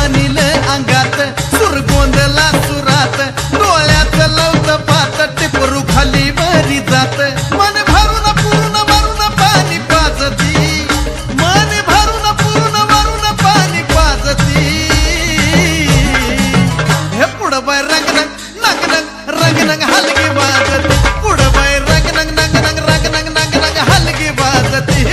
पाणील अंगात सुर गोंधला सुरात डोळ्यात लवत पात टिपरू खाली वरी जात मन भरून पूर्ण वरून पाणी पाजती मन भरून पूर्ण वरून पाणी पाजती हे पुढं बाय रंग रंग नंग नंग रंग नंग हलगी वाजती पुढं बाय रंग नंग नंग नंग रंग नंग नंग नंग हलगी वाजती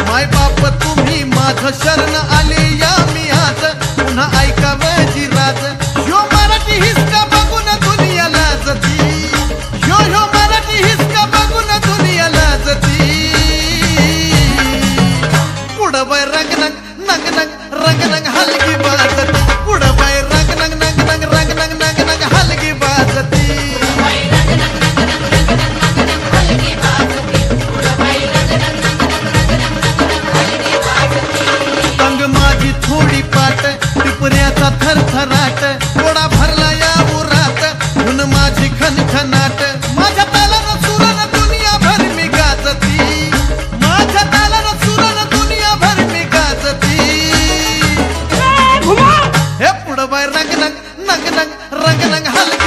माय बाप तुम्ही माझं शरण आले या मी आज पुन्हा ऐका वजीराज ह्यो मराठी हिसका बघून दुनिया लाजती ह्यो मराठी हिसका बघून दुनिया लाजती पुढं बाय रंग नंग नंग नंग रंग नंग हलगी वाजती पुढं बाय रंग नंग नंग नंग रंग नंग नंग नंग हलगी वाजती माझी थोडी पाट टिपऱ्याचा थरथराट थोडा भरला या उरात म्हणून माझी खनखनाट माझ्या तालानं सुरानं दुनिया भर मी गाजती माझ्या तालानं सुरानं दुनिया भर मी गाजती हे पुढं बाय रंग नंग नंग नंग रंग नंग हल